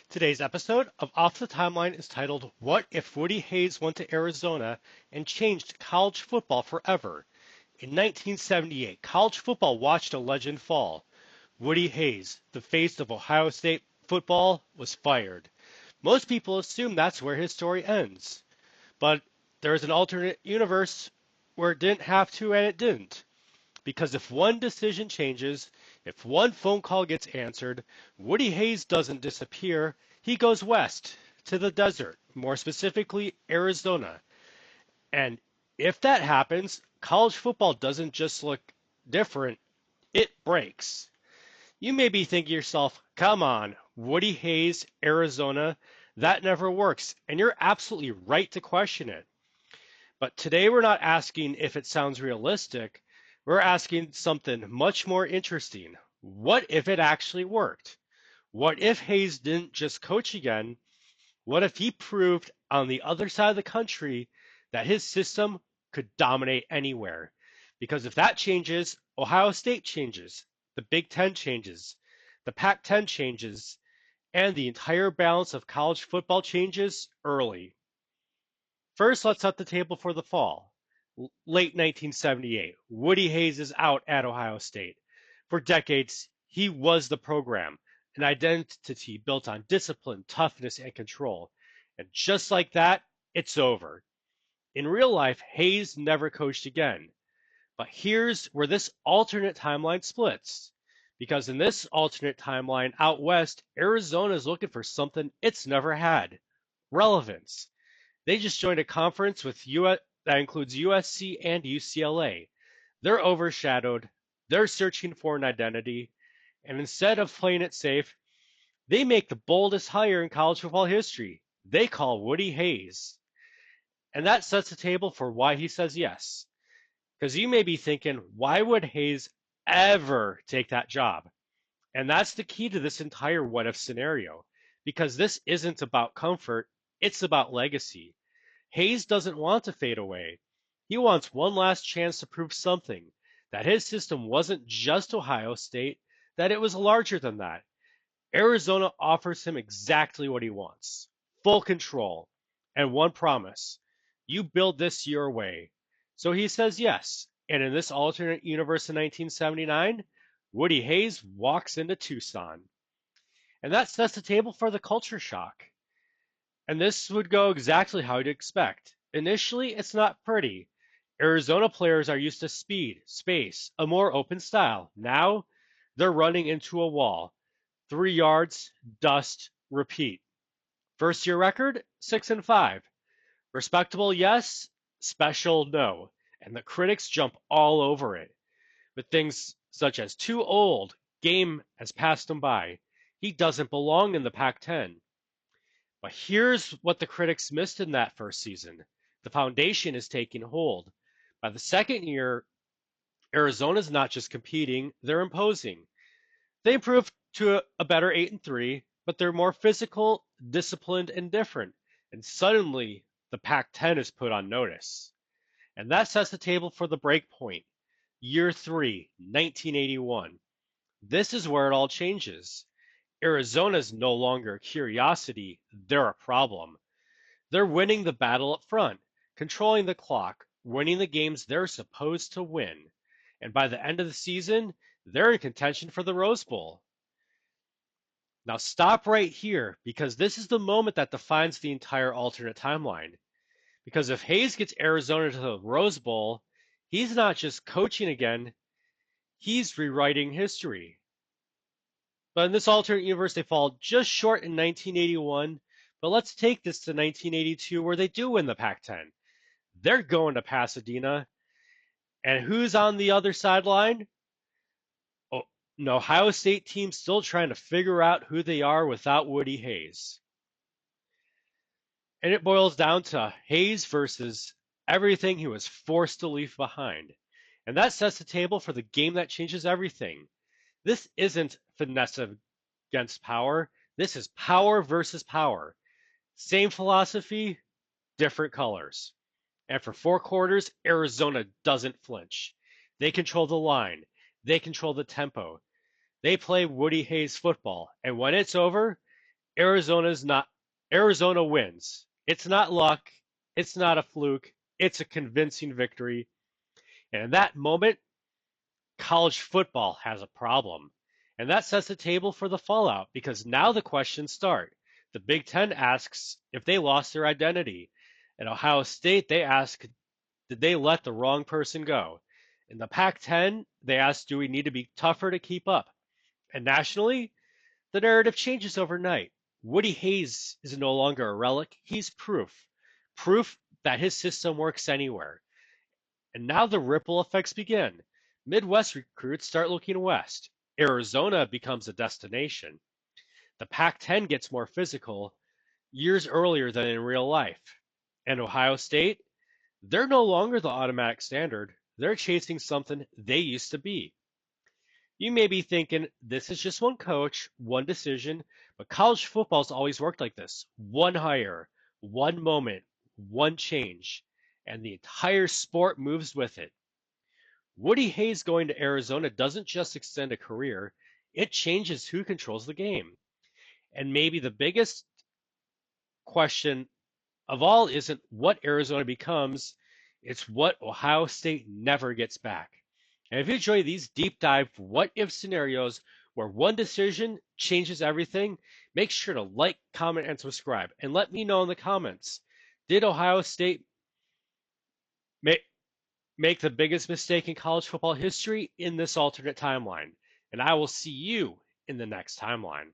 Today's episode of Off the Timeline is titled, What If Woody Hayes Went to Arizona and Changed College Football Forever? In 1978, college football watched a legend fall. Woody Hayes, the face of Ohio State football, was fired. Most people assume that's where his story ends. But there's an alternate universe where it didn't have to and it didn't. Because if one decision changes, if one phone call gets answered, Woody Hayes doesn't disappear. He goes west to the desert, more specifically Arizona. And if that happens, college football doesn't just look different, it breaks. You may be thinking to yourself, come on, Woody Hayes, Arizona, that never works. And you're absolutely right to question it. But today we're not asking if it sounds realistic. We're asking something much more interesting. What if it actually worked? What if Hayes didn't just coach again? What if he proved on the other side of the country that his system could dominate anywhere? Because if that changes, Ohio State changes, the Big Ten changes, the Pac-10 changes, and the entire balance of college football changes early. First, let's set the table for the fall. Late 1978, Woody Hayes is out at Ohio State. For decades, he was the program, an identity built on discipline, toughness, and control. And just like that, it's over. In real life, Hayes never coached again. But here's where this alternate timeline splits. Because in this alternate timeline out west, Arizona is looking for something it's never had: relevance. They just joined a conference with that includes USC and UCLA. They're overshadowed. They're searching for an identity. And instead of playing it safe, they make the boldest hire in college football history. They call Woody Hayes. And that sets the table for why he says yes. Because you may be thinking, why would Hayes ever take that job? And that's the key to this entire what if scenario. Because this isn't about comfort, it's about legacy. Hayes doesn't want to fade away. He wants one last chance to prove something, that his system wasn't just Ohio State, that it was larger than that. Arizona offers him exactly what he wants: full control, and one promise: you build this your way. So he says yes, and in this alternate universe in 1979, Woody Hayes walks into Tucson. And that sets the table for the culture shock. And this would go exactly how you'd expect. Initially, it's not pretty. Arizona players are used to speed, space, a more open style. Now, they're running into a wall. 3 yards, dust, repeat. First year record, 6-5. Respectable, yes. Special, no. And the critics jump all over it with things such as too old, game has passed him by. He doesn't belong in the Pac-10. But here's what the critics missed in that first season. The foundation is taking hold. By the second year, Arizona's not just competing, they're imposing. They improved to a better 8-3, but they're more physical, disciplined, and different. And suddenly, the Pac-10 is put on notice. And that sets the table for the break point. Year 3, 1981. This is where it all changes. Arizona's no longer a curiosity, they're a problem. They're winning the battle up front, controlling the clock, winning the games they're supposed to win. And by the end of the season, they're in contention for the Rose Bowl. Now stop right here, because this is the moment that defines the entire alternate timeline. Because if Hayes gets Arizona to the Rose Bowl, he's not just coaching again, he's rewriting history. But in this alternate universe, they fall just short in 1981. But let's take this to 1982, where they do win the Pac-10. They're going to Pasadena. And who's on the other sideline? Oh, an Ohio State team still trying to figure out who they are without Woody Hayes. And it boils down to Hayes versus everything he was forced to leave behind. And that sets the table for the game that changes everything. This isn't finesse against power. This is power versus power. Same philosophy, different colors. And for 4 quarters, Arizona doesn't flinch. They control the line. They control the tempo. They play Woody Hayes football. And when it's over, Arizona's not Arizona wins. It's not luck, it's not a fluke, it's a convincing victory. And in that moment, college football has a problem. And that sets the table for the fallout because now the questions start. The Big Ten asks if they lost their identity. At Ohio State, they ask, did they let the wrong person go? In the Pac 10, they ask, do we need to be tougher to keep up? And nationally, the narrative changes overnight. Woody Hayes is no longer a relic, he's proof. Proof that his system works anywhere. And now the ripple effects begin. Midwest recruits start looking west. Arizona becomes a destination. The Pac 10 gets more physical years earlier than in real life. And Ohio State, they're no longer the automatic standard. They're chasing something they used to be. You may be thinking, this is just one coach, one decision, but college football's always worked like this. One hire, one moment, one change, and the entire sport moves with it. Woody Hayes going to Arizona doesn't just extend a career, it changes who controls the game. And maybe the biggest question of all isn't what Arizona becomes, it's what Ohio State never gets back. And if you enjoy these deep dive what if scenarios where one decision changes everything, make sure to like, comment, and subscribe. And let me know in the comments, did Ohio State make, make the biggest mistake in college football history in this alternate timeline? And I will see you in the next timeline.